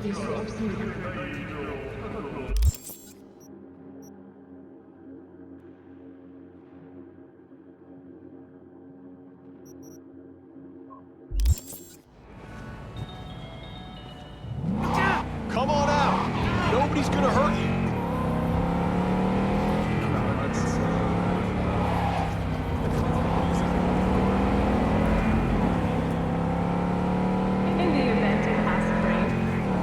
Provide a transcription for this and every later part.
Come on out! Nobody's gonna hurt you! In the event of acid rain,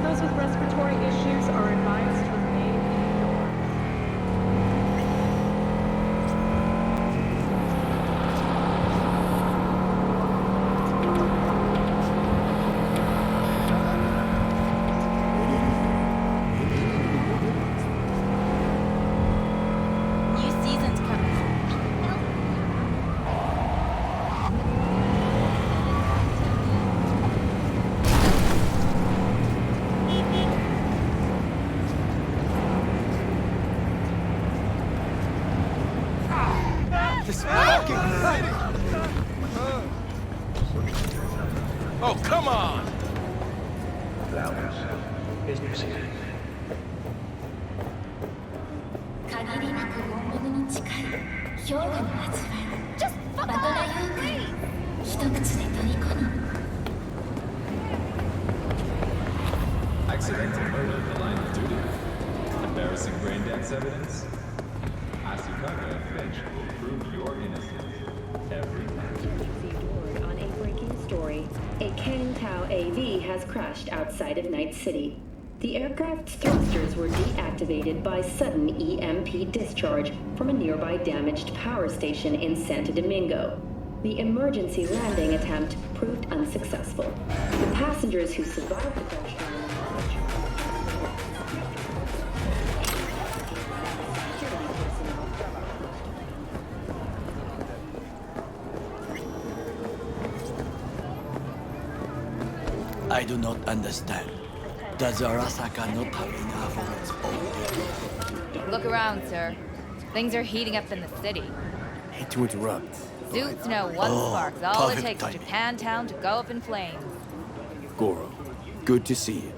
those with respiratory issues are advised to remain indoors. New season's coming. This fucking city! Oh, come on! Accidental murder in the line of duty. Embarrassing brain dance evidence. Asukaka and Finch will prove your innocence every time. Received word on a breaking story. A Kang Tao AV has crashed outside of Night City. The aircraft's thrusters were deactivated by sudden EMP discharge from a nearby damaged power station in Santo Domingo. The emergency landing attempt proved unsuccessful. The passengers who survived the crash I do not understand. Does Arasaka not have enough of its own? Look around, sir. Things are heating up in the city. Hate to interrupt. Suits know one spark's all it perfect takes for timing. Japantown to go up in flames. Goro, good to see you.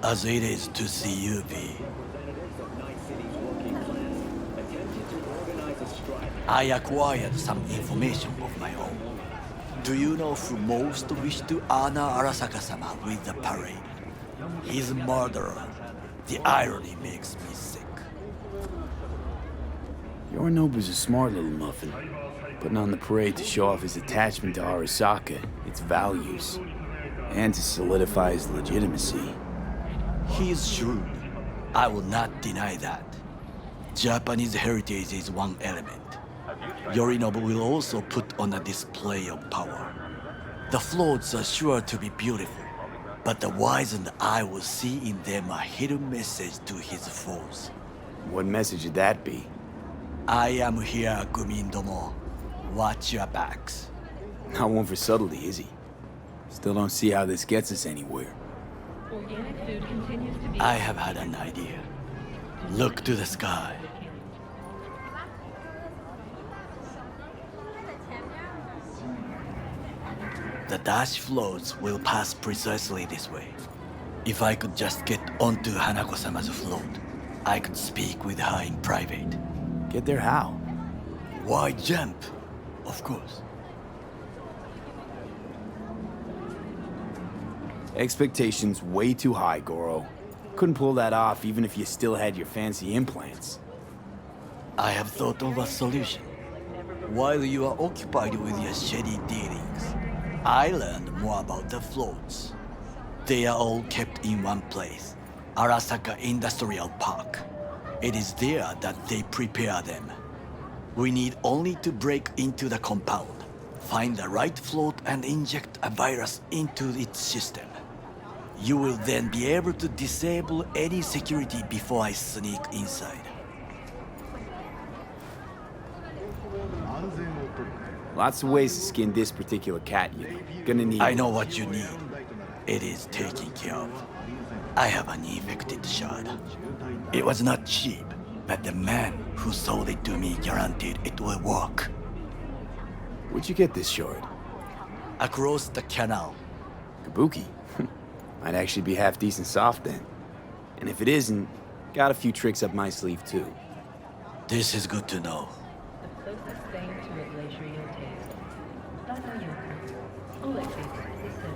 As it is to see you, V. I acquired some information of my own. Do you know who most wished to honor Arasaka-sama with the parade? His murderer. The irony makes me sick. Yorinobu's a smart little muffin, putting on the parade to show off his attachment to Arasaka, its values, and to solidify his legitimacy. He's shrewd. I will not deny that. Japanese heritage is one element. Yorinobu will also put on a display of power. The floats are sure to be beautiful, but the wizened eye will see in them a hidden message to his foes. What message would that be? I am here, Gumindomo. Watch your backs. Not one for subtlety, is he? Still don't see how this gets us anywhere. Organic food continues to be... I have had an idea. Look to the sky. The dash floats will pass precisely this way. If I could just get onto Hanako-sama's float, I could speak with her in private. Get there how? Why jump? Of course. Expectations way too high, Goro. Couldn't pull that off even if you still had your fancy implants. I have thought of a solution. While you are occupied with your shady dealings, I learned more about the floats. They are all kept in one place, Arasaka Industrial Park. It is there that they prepare them. We need only to break into the compound, find the right float and inject a virus into its system. You will then be able to disable any security before I sneak inside. Lots of ways to skin this particular cat, you know. Gonna need... I know what you need. It is taken care of. I have an infected shard. It was not cheap, but the man who sold it to me guaranteed it will work. Where'd you get this shard? Across the canal. Kabuki? Might actually be half decent soft then. And if it isn't, got a few tricks up my sleeve too. This is good to know. The closest thing to a glacier you'll taste. Banayoka. Alexis, listen.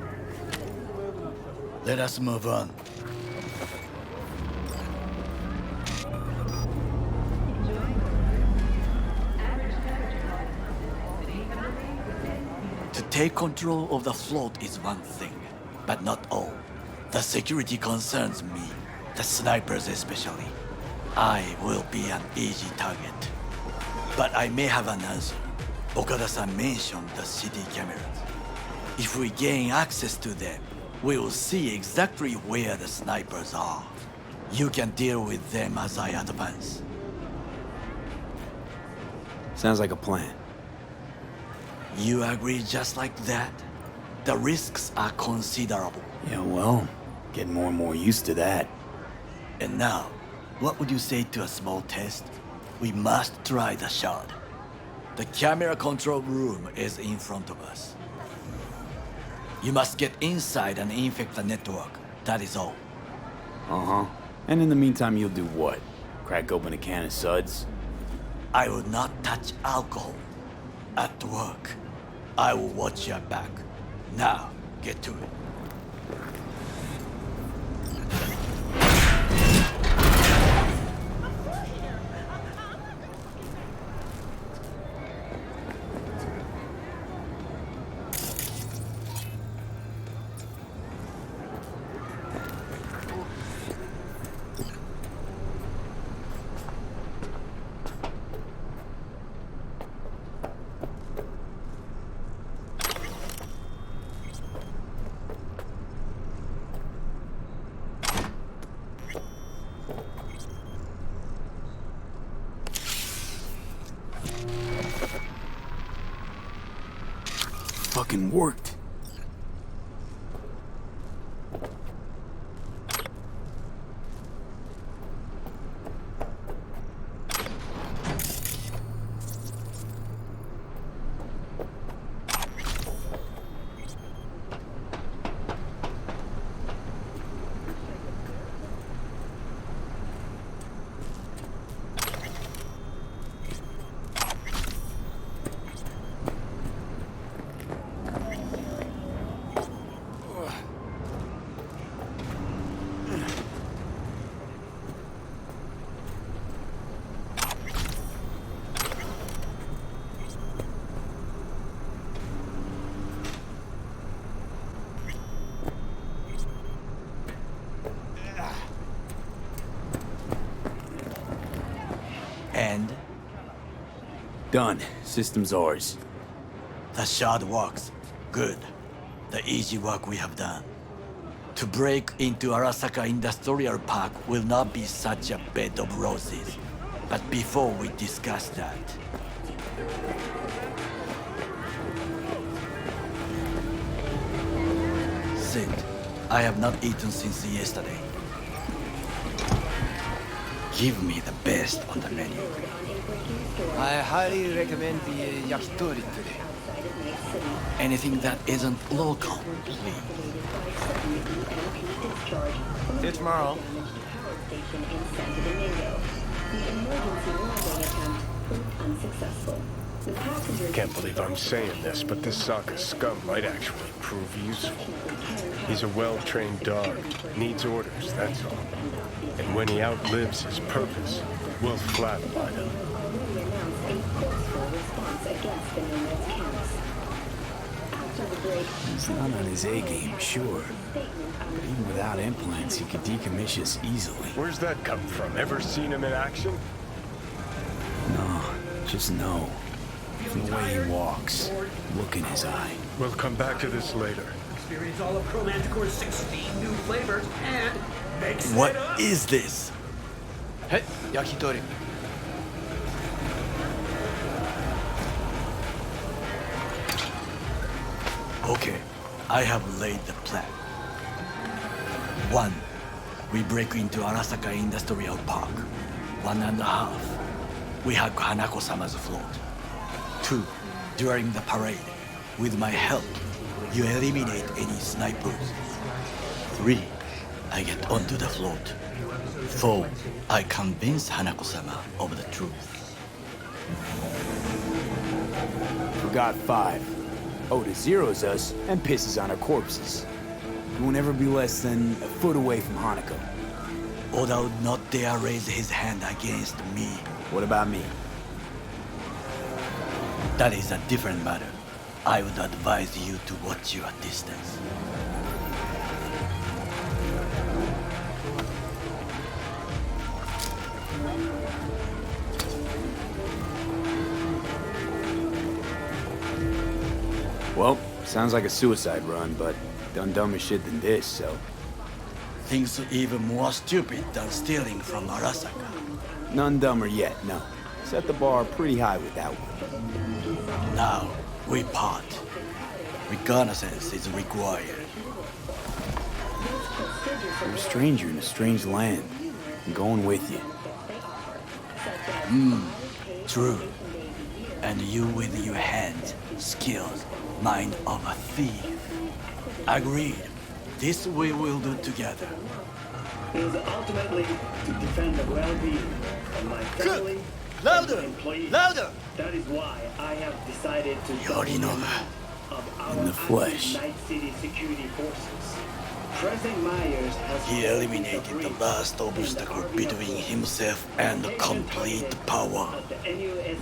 Let us move on. To take control of the float is one thing, but not all. The security concerns me, the snipers especially. I will be an easy target. But I may have an answer. Okada-san mentioned the city cameras. If we gain access to them, we will see exactly where the snipers are. You can deal with them as I advance. Sounds like a plan. You agree just like that? The risks are considerable. Yeah, well, getting more and more used to that. And now, what would you say to a small test? We must try the shard. The camera control room is in front of us. You must get inside and infect the network. That is all. Uh-huh. And in the meantime, you'll do what? Crack open a can of suds? I will not touch alcohol. At work, I will watch your back. Now, get to it. Fucking worked. And Done. System's ours. the shard works. Good. The easy work we have done. To break into Arasaka Industrial Park will not be such a bed of roses. But before we discuss that, Sid, I have not eaten since yesterday. Give me the best on the menu. I highly recommend the yakitori today. Anything that isn't local, please. See you tomorrow. Can't believe I'm saying this, but this Sokka scum might actually prove useful. He's a well-trained dog. Needs orders, that's all. And when he outlives his purpose, we'll flatline him. He's not on his A game, sure. But even without implants, he could decommission us easily. Where's that come from? Ever seen him in action? No, just no. From the way he walks, look in his eye. We'll come back to this later. Experience all of Pro Manticore's 16 new flavors and mix What it up. is this? Hey, yakitori. Okay, I have laid the plan. 1. We break into Arasaka Industrial Park. 1.5. We hack Hanako-sama's float. 2. During the parade, with my help, You eliminate any snipers. 3. I get onto the float. 4. I convince Hanako-sama of the truth. Forgot 5. Oda zeroes us and pisses on our corpses. You won't ever be less than a foot away from Hanako. Oda would not dare raise his hand against me. What about me? That is a different matter. I would advise you to watch your distance. Well, sounds like a suicide run, but done dumber shit than this, so... Things even more stupid than stealing from Arasaka. None dumber yet, no. Set the bar pretty high with that one. Now, we part. Reconnaissance is required. You're a stranger in a strange land. I'm going with you. True. And you with your hands, skills, mind of a thief. Agreed. This we will do together. It is ultimately to defend the well-being of my family Louder! and employees. Louder! That is why I have decided to Yorinobu. of our In the flesh. Night City security forces. President Myers has He eliminated the last obstacle between himself and complete power.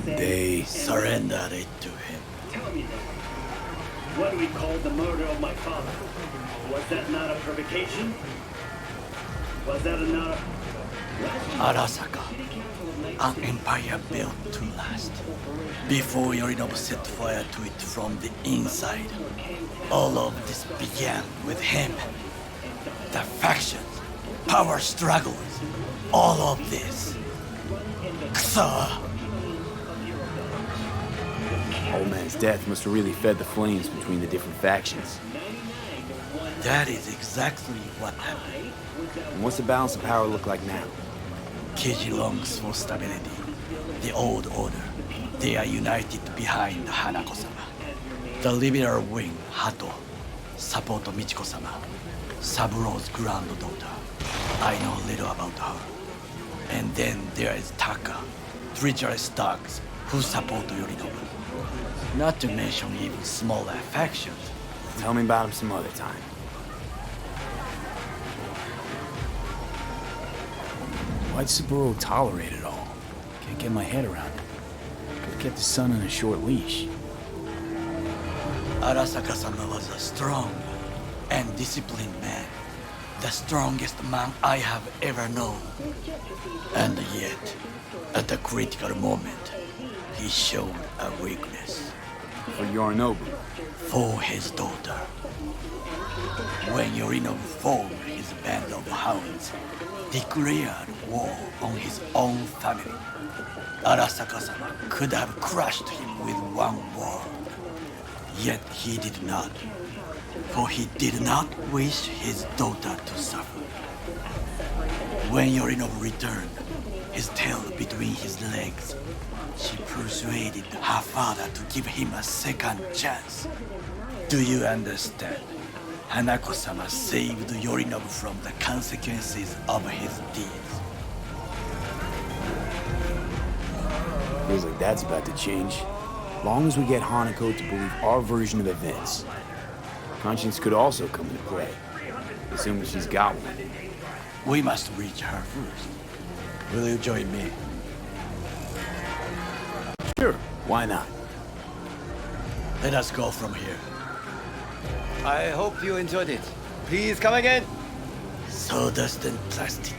They Surrendered it to him. Tell me then, what we call the murder of my father, was that not a provocation? Was that not a... Arasaka, an empire built to last. Before Yorinobu set fire to it from the inside, all of this began with him. The factions, power struggles, all of this. Ksa! Old man's death must have really fed the flames between the different factions. That is exactly what happened. And what's the balance of power look like now? Keiji longs for stability. The old order. They are united behind Hanako-sama. The liberal wing, Hato, support Michiko-sama, Saburo's granddaughter. I know little about her. And then there is Taka, treacherous thugs who support Yorinobu. Not to mention even smaller factions. Tell me about him some other time. Why'd Saburo tolerate it all? Can't get my head around it. Could've kept his son on a short leash. Arasaka-sama was a strong and disciplined man. The strongest man I have ever known. And yet, at a critical moment, he showed a weakness. For Yorinobu. For his daughter. When Yorinobu formed his band of hounds, declared war on his own family, Arasaka-sama could have crushed him with one word. Yet he did not, for he did not wish his daughter to suffer. When Yorinobu returned, his tail between his legs, she persuaded her father to give him a second chance. Do you understand? Hanako-sama saved Yorinobu from the consequences of his deeds. Feels like that's about to change. Long as we get Hanako to believe our version of events. Conscience could also come into play, assuming she's got one. We must reach her first. Will you join me? Sure, why not? Let us go from here. I hope you enjoyed it. Please come again. Sawdust and plastic.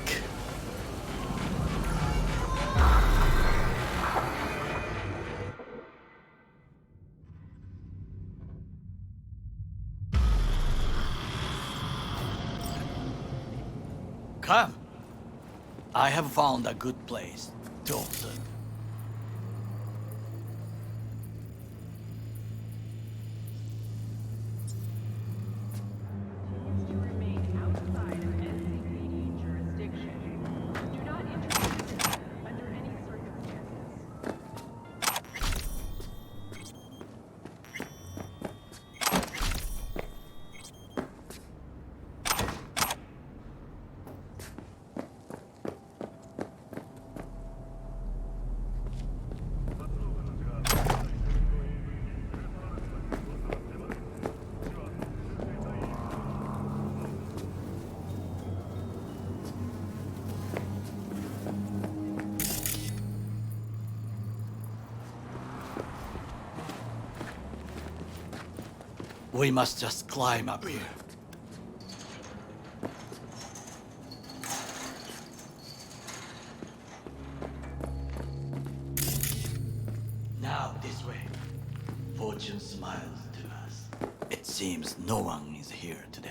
Come. I have found a good place. Dawson. To remain outside of NCPD jurisdiction. Do not intervene under any circumstances. We must just climb up here. Now this way. Fortune smiles to us. It seems no one is here today.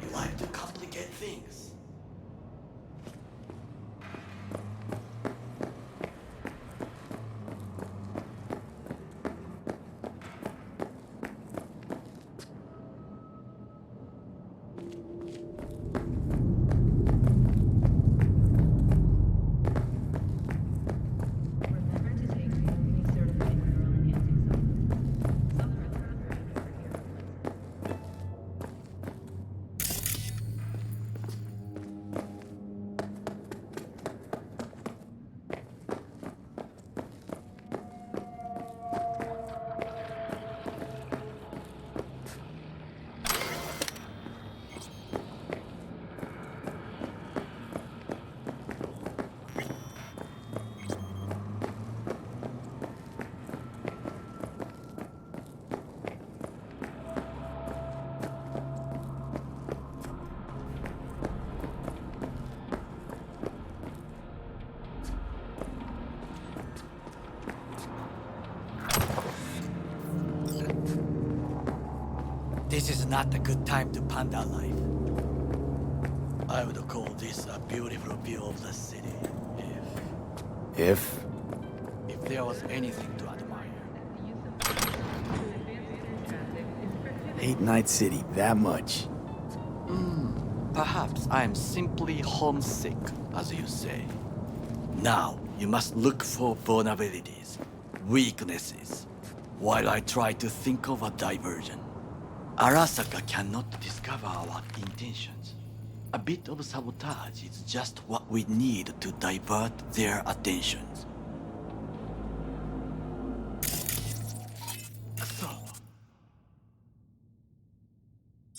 You like to complicate things. This is not a good time to panda life. I would call this a beautiful view of the city If? if there was anything to admire. Hate Night City that much. Perhaps I am simply homesick, as you say. Now, you must look for vulnerabilities, weaknesses, while I try to think of a diversion. Arasaka cannot discover our intentions. A bit of sabotage is just what we need to divert their attentions. So,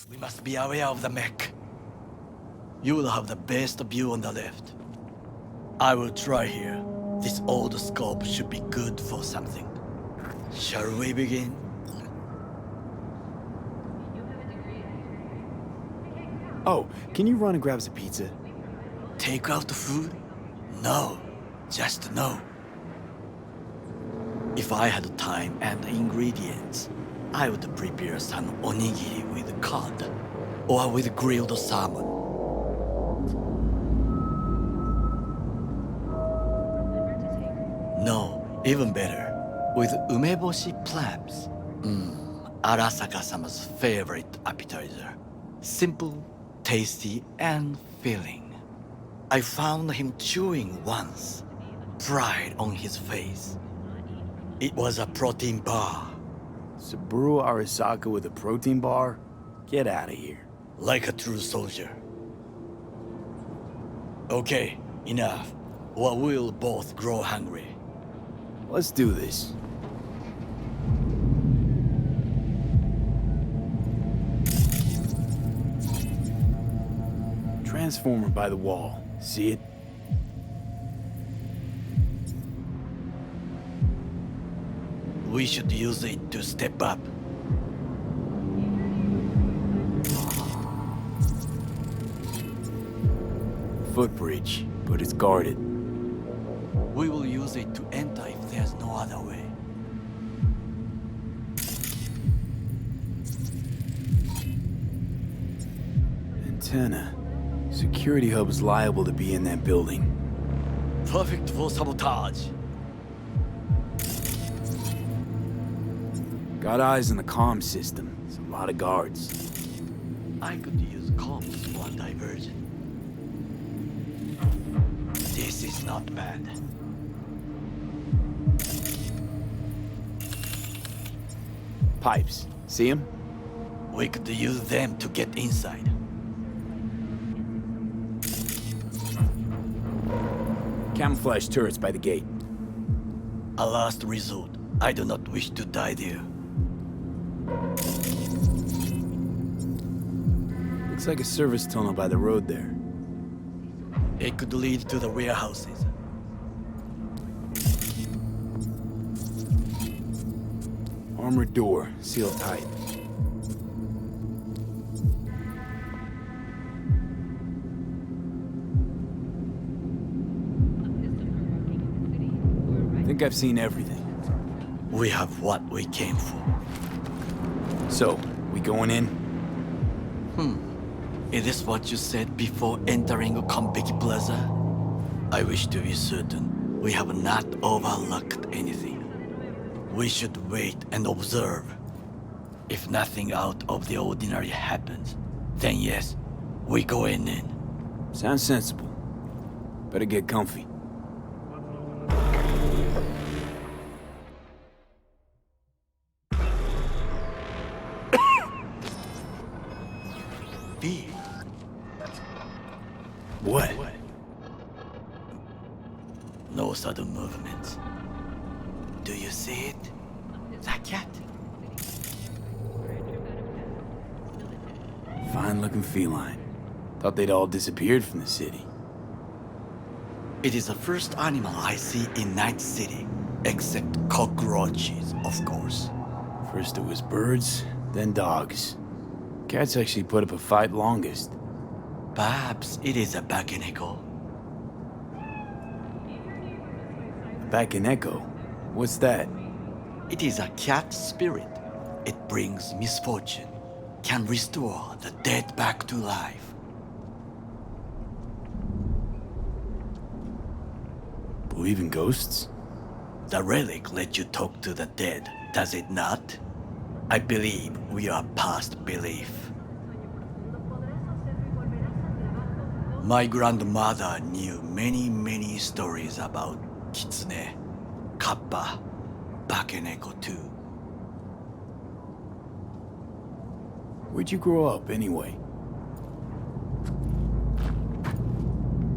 we must be aware of the mech. You will have the best view on the left. I will try here. This old scope should be good for something. Shall we begin? Oh, can you run and grab us a pizza? Take out the food? No, just no. If I had time and ingredients, I would prepare some onigiri with cod or with grilled salmon. No, even better, with umeboshi clams. Arasaka-sama's favorite appetizer. Simple, tasty, and filling. I found him chewing once, pride on his face. It was a protein bar. Saburo Arasaka with a protein bar? Get out of here. Like a true soldier. Okay, enough, or we'll both grow hungry. Let's do this. Transformer by the wall. See it? We should use it to step up. Footbridge, but it's guarded. We will use it to enter if there's no other way. Antenna. Security hub is liable to be in that building. Perfect for sabotage. Got eyes on the comm system. It's a lot of guards. I could use comms for a diversion. This is not bad. Pipes. See them? We could use them to get inside. Camouflage turrets by the gate. A last resort. I do not wish to die there. Looks like a service tunnel by the road there. It could lead to the warehouses. Armored door, sealed tight. I think I've seen everything. We have what we came for. So, we going in? Is this what you said before entering Konpeki Plaza? I wish to be certain we have not overlooked anything. We should wait and observe. If nothing out of the ordinary happens, then yes, we going in. Sounds sensible. Better get comfy. B. What? No sudden movements. Do you see it? That cat? Fine-looking feline. Thought they'd all disappeared from the city. It is the first animal I see in Night City, except cockroaches, of course. First it was birds, then dogs. Cats actually put up a fight longest. Perhaps it is a Bakeneko. Back in Echo? What's that? It is a cat spirit. It brings misfortune, can restore the dead back to life. Believe in ghosts? The relic lets you talk to the dead, does it not? I believe we are past belief. My grandmother knew many stories about Kitsune, Kappa, Bakeneko too. Where'd you grow up, anyway?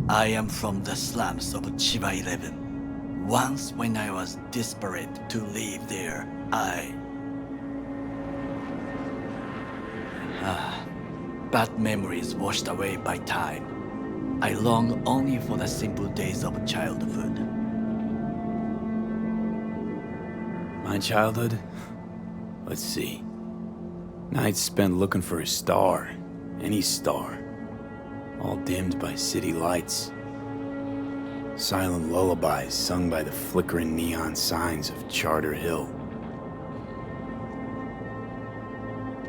I am from the slums of Chiba 11. Once when I was desperate to live there, bad memories washed away by time. I long only for the simple days of childhood. My childhood? Let's see. Nights spent looking for a star. Any star. All dimmed by city lights. Silent lullabies sung by the flickering neon signs of Charter Hill.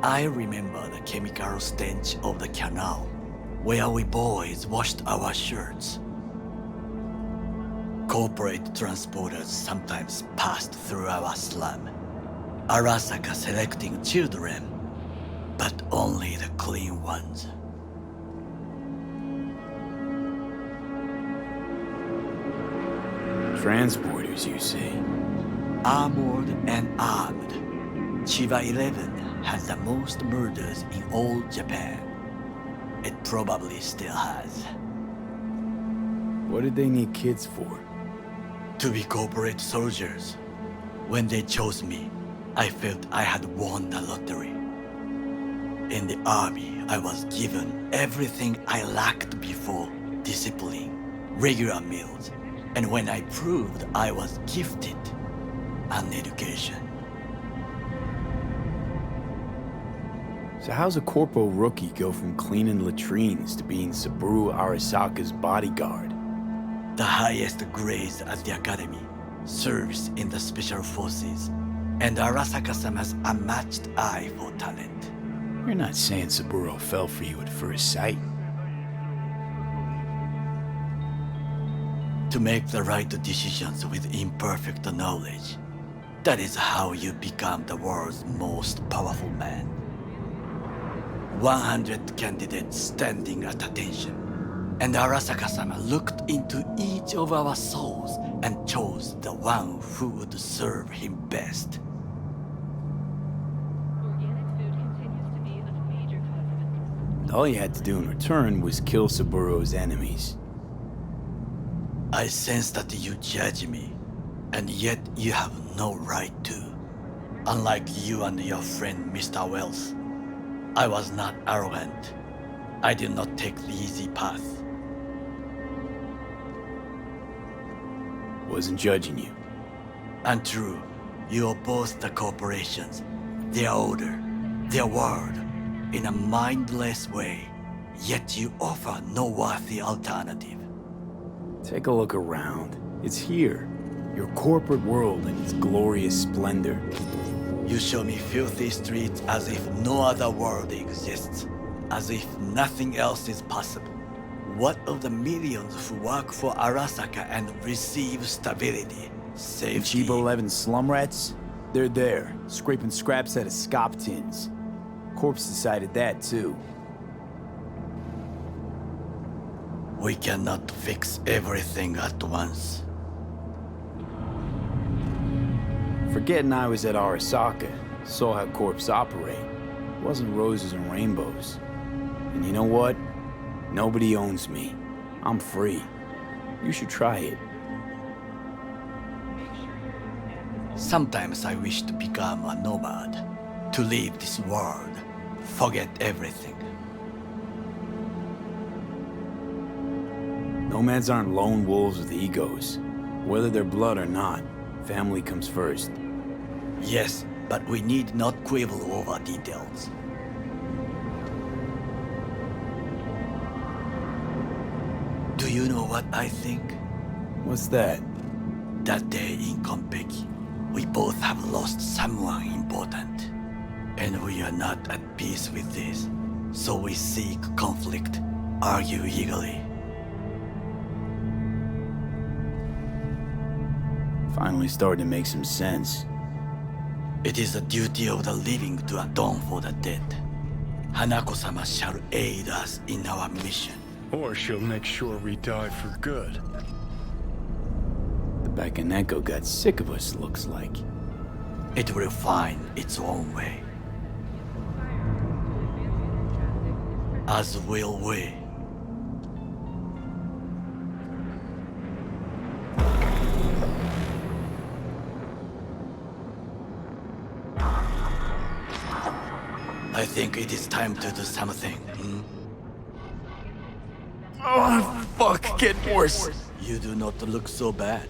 I remember the chemical stench of the canal, where we boys washed our shirts. Corporate transporters sometimes passed through our slum, Arasaka selecting children, but only the clean ones. Transporters, you say? Armored and armed, Chiba 11 has the most murders in all Japan. It probably still has. What did they need kids for? To be corporate soldiers. When they chose me, I felt I had won the lottery. In the army, I was given everything I lacked before: discipline, regular meals, and when I proved I was gifted, an education. So how's a corpo rookie go from cleaning latrines to being Saburo Arasaka's bodyguard? The highest grades at the academy, service in the special forces, and Arasaka-sama's unmatched eye for talent. You're not saying Saburo fell for you at first sight. To make the right decisions with imperfect knowledge, that is how you become the world's most powerful man. 100 candidates standing at attention, and Arasaka-sama looked into each of our souls and chose the one who would serve him best. All you had to do in return was kill Saburo's enemies. I sense that you judge me. And yet you have no right to. Unlike you and your friend Mr. Wells, I was not arrogant. I did not take the easy path. Wasn't judging you. And true, you oppose the corporations, their order, their world, in a mindless way, yet you offer no worthy alternative. Take a look around. It's here. Your corporate world in its glorious splendor. You show me filthy streets as if no other world exists, as if nothing else is possible. What of the millions who work for Arasaka and receive stability, safety? Cheap 11 slum rats? They're there, scraping scraps out of scop tins. Corpse decided that too. We cannot fix everything at once. Forgetting I was at Arasaka, saw how corps operate. It wasn't roses and rainbows. And you know what? Nobody owns me. I'm free. You should try it. Sometimes I wish to become a nomad, to leave this world, forget everything. Nomads aren't lone wolves with egos. Whether they're blood or not, family comes first. Yes, but we need not quibble over details. Do you know what I think? What's that? That day in Konpeki, we both have lost someone important. And we are not at peace with this. So we seek conflict, argue eagerly. Finally starting to make some sense. It is the duty of the living to atone for the dead. Hanako-sama shall aid us in our mission. Or she'll make sure we die for good. The Bakaneko got sick of us, looks like. It will find its own way. As will we. I think it is time to do something. Oh, fuck, get worse. You do not look so bad.